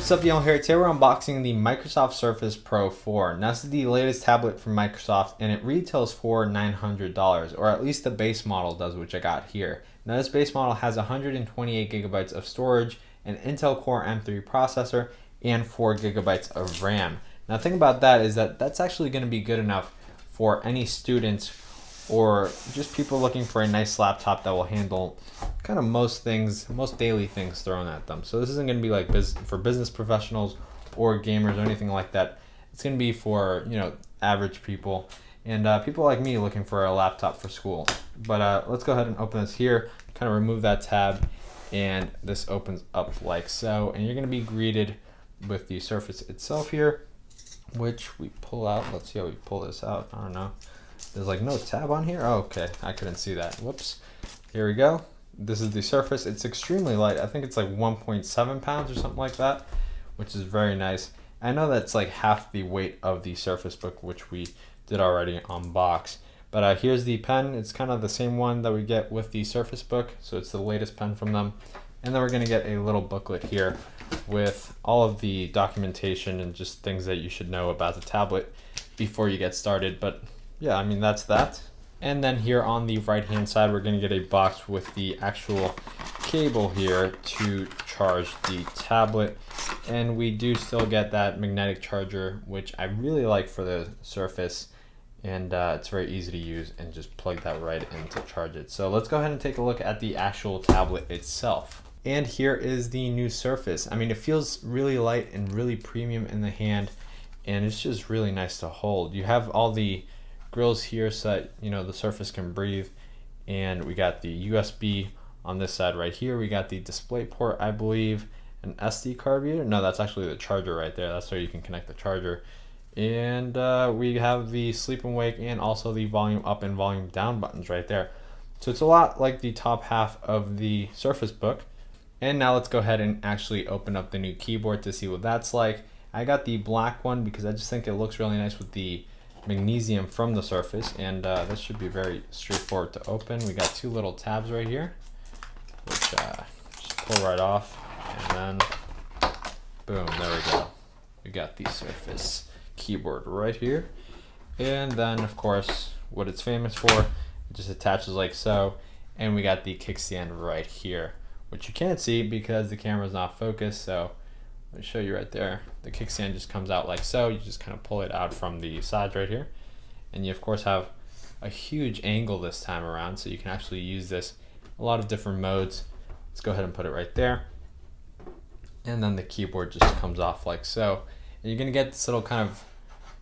what's up, y'all? Here today we're unboxing the Microsoft Surface Pro 4. Now this is the latest tablet from Microsoft and it retails for $900, or at least the base model does, which I got here. Now this base model has 128 gigabytes of storage, an Intel Core M3 processor, and 4 gigabytes of RAM. Now the thing about that is that that's actually going to be good enough for any students or just people looking for a nice laptop that will handle kind of most things, most daily things thrown at them. So this isn't going to be like for business professionals or gamers or anything like that. It's going to be for, you know, average people and people like me looking for a laptop for school. But let's go ahead and open this here, kind of remove that tab, and this opens up like so. And you're going to be greeted with the Surface itself here, which we pull out. Let's see how we pull this out. I don't know. There's like no tab on here. Oh, okay, I couldn't see that. Whoops. Here we go. This is the Surface. It's extremely light. I think it's like 1.7 pounds or something like that, which is very nice. I know that's like half the weight of the Surface Book, which we did already unbox. But here's the pen. It's kind of the same one that we get with the Surface Book, so it's the latest pen from them. And then we're gonna get a little booklet here with all of the documentation and just things that you should know about the tablet before you get started. But yeah, I mean, that's that. And then here on the right hand side, we're going to get a box with the actual cable here to charge the tablet. And we do still get that magnetic charger, which I really like for the Surface. And it's very easy to use, and just plug that right in to charge it. So let's go ahead and take a look at the actual tablet itself. And here is the new Surface. I mean, it feels really light and really premium in the hand, and it's just really nice to hold. You have all the grills here so that, you know, the Surface can breathe, and we got the USB on this side right here. We got the display port, I believe, an SD card reader. No, that's actually the charger right there. That's where you can connect the charger. And we have the sleep and wake and also the volume up and volume down buttons right there. So it's a lot like the top half of the Surface Book. And now let's go ahead and actually open up the new keyboard to see what that's like. I got the black one because I just think it looks really nice with the magnesium from the Surface, and this should be very straightforward to open. We got two little tabs right here, which just pull right off, and then boom, there we go. We got the Surface keyboard right here, and then of course what it's famous for, it just attaches like so, and we got the kickstand right here, which you can't see because the camera's not focused. So let me show you right there. The kickstand just comes out like so. You just kind of pull it out from the sides right here. And you of course have a huge angle this time around, so you can actually use this a lot of different modes. Let's go ahead and put it right there. And then the keyboard just comes off like so. And you're gonna get this little kind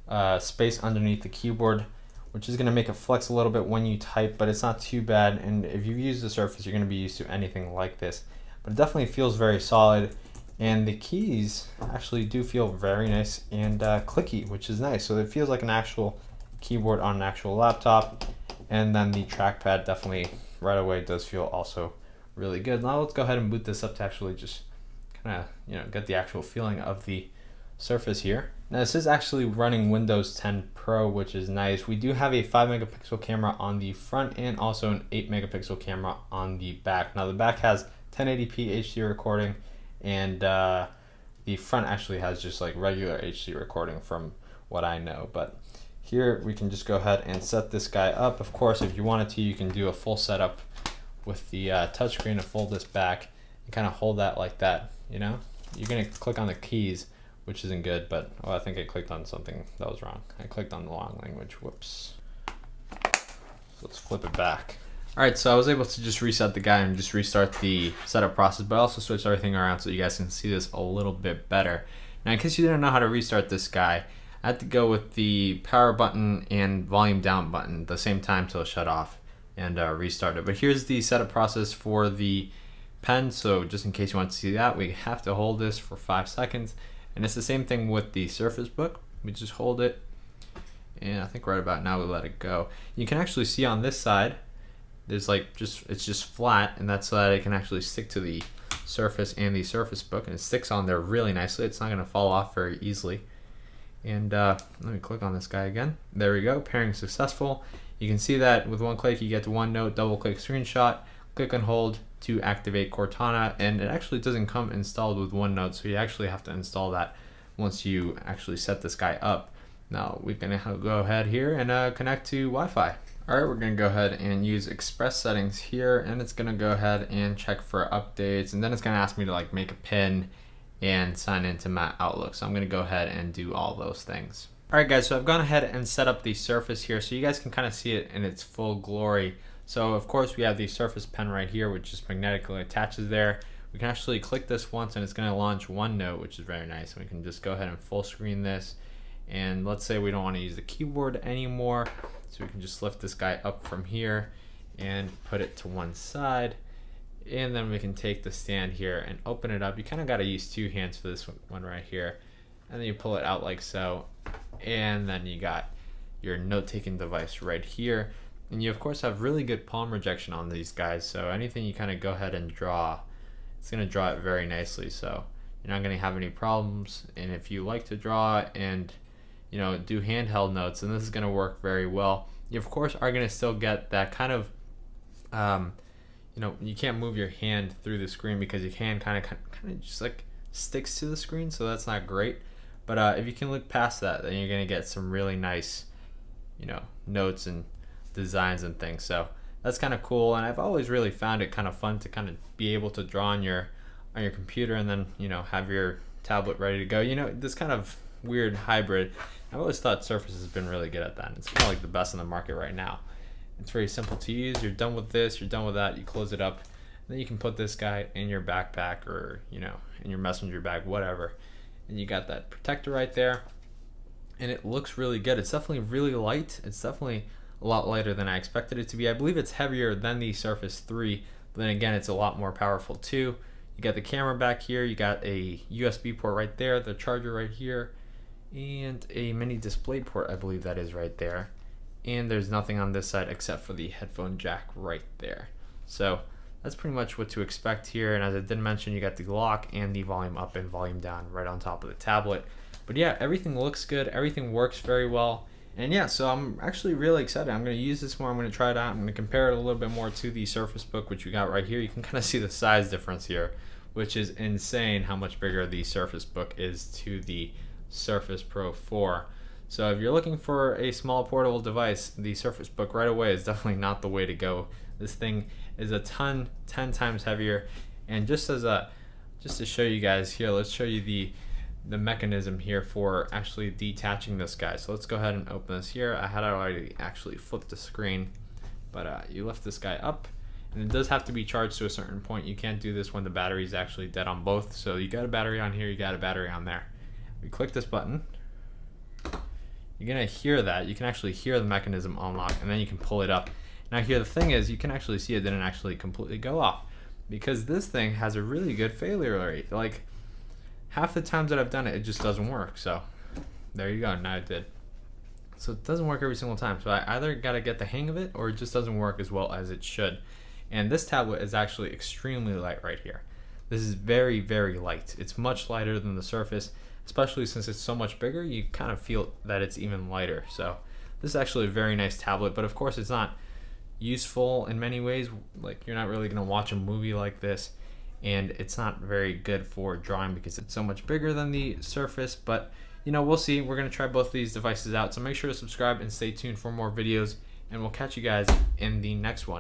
of space underneath the keyboard, which is gonna make it flex a little bit when you type, but it's not too bad. And if you've used the Surface, you're gonna be used to anything like this. But it definitely feels very solid. And the keys actually do feel very nice and clicky, which is nice. So it feels like an actual keyboard on an actual laptop. And then the trackpad definitely right away does feel also really good. Now let's go ahead and boot this up to actually just kind of, you know, get the actual feeling of the Surface here. Now this is actually running Windows 10 Pro, which is nice. We do have a 5 megapixel camera on the front and also an 8 megapixel camera on the back. Now the back has 1080p HD recording, and the front actually has just like regular HD recording from what I know. But here we can just go ahead and set this guy up. Of course, if you wanted to, you can do a full setup with the touchscreen to fold this back and kind of hold that like that. You know, you're gonna click on the keys, which isn't good, but oh, I think I clicked on something that was wrong. I clicked on the wrong language. Whoops. So let's flip it back. Alright, so I was able to just reset the guy and just restart the setup process, but I also switched everything around so you guys can see this a little bit better. Now, in case you didn't know how to restart this guy, I had to go with the power button and volume down button at the same time till it shut off and restart it. But here's the setup process for the pen, so just in case you want to see that, we have to hold this for 5 seconds. And it's the same thing with the Surface Book. We just hold it, and I think right about now we let it go. You can actually see on this side, there's like it's just flat, and that's so that it can actually stick to the Surface and the Surface Book, and it sticks on there really nicely. It's not going to fall off very easily. And let me click on this guy again. There we go, pairing successful. You can see that with one click you get to OneNote, double click screenshot, click and hold, to activate Cortana, and it actually doesn't come installed with OneNote, so you actually have to install that once you actually set this guy up. Now we're gonna go ahead here and connect to Wi-Fi. All right, we're gonna go ahead and use Express settings here, and it's gonna go ahead and check for updates, and then it's gonna ask me to like make a PIN and sign into my Outlook. So I'm gonna go ahead and do all those things. All right guys, so I've gone ahead and set up the Surface here so you guys can kind of see it in its full glory. So of course we have the Surface Pen right here, which just magnetically attaches there. We can actually click this once and it's gonna launch OneNote, which is very nice. And we can just go ahead and full screen this. And let's say we don't wanna use the keyboard anymore. So we can just lift this guy up from here and put it to one side. And then we can take the stand here and open it up. You kind of got to use two hands for this one right here. And then you pull it out like so. And then you got your note-taking device right here. And you of course have really good palm rejection on these guys. So anything you kind of go ahead and draw, it's going to draw it very nicely. So you're not going to have any problems. And if you like to draw and do handheld notes, then this is going to work very well. You of course are going to still get that kind of you can't move your hand through the screen because your hand kind of just like sticks to the screen, so that's not great. But if you can look past that, then you're gonna get some really nice, notes and designs and things. So that's kind of cool, and I've always really found it kind of fun to kind of be able to draw on your computer and then have your tablet ready to go. This kind of weird hybrid. I've always thought Surface has been really good at that. It's kind of like the best in the market right now. It's very simple to use. You're done with this, you're done with that, you close it up, and then you can put this guy in your backpack or in your messenger bag, whatever, and you got that protector right there, and it looks really good. It's definitely really light. It's definitely a lot lighter than I expected it to be. I believe it's heavier than the Surface 3, but then again, it's a lot more powerful too. You got the camera back here, you got a USB port right there, the charger right here, and a mini display port, I believe that is right there. And there's nothing on this side except for the headphone jack right there. So that's pretty much what to expect here. And as I did mention, you got the lock and the volume up and volume down right on top of the tablet. But yeah, everything looks good. Everything works very well. And yeah, so I'm actually really excited. I'm going to use this more. I'm going to try it out. I'm going to compare it a little bit more to the Surface Book, which we got right here. You can kind of see the size difference here, which is insane how much bigger the Surface Book is to the Surface Pro 4. So if you're looking for a small portable device, the Surface Book right away is definitely not the way to go. This thing is 10 times heavier. And just to show you guys here, let's show you the mechanism here for actually detaching this guy. So let's go ahead and open this here. I had already actually flipped the screen, but you lift this guy up, and it does have to be charged to a certain point. You can't do this when the battery is actually dead on both. So you got a battery on here, you got a battery on there. We click this button. You're gonna hear that. You can actually hear the mechanism unlock, and then you can pull it up. Now here the thing is, you can actually see it didn't actually completely go off because this thing has a really good failure rate. Like half the times that I've done it, it just doesn't work. So there you go, now it did. So it doesn't work every single time. So I either gotta get the hang of it or it just doesn't work as well as it should. And this tablet is actually extremely light right here. This is very, very light. It's much lighter than the Surface. Especially since it's so much bigger, you kind of feel that it's even lighter. So this is actually a very nice tablet, but of course it's not useful in many ways. Like you're not really gonna watch a movie like this, and it's not very good for drawing because it's so much bigger than the Surface, but we'll see. We're gonna try both these devices out. So make sure to subscribe and stay tuned for more videos, and we'll catch you guys in the next one.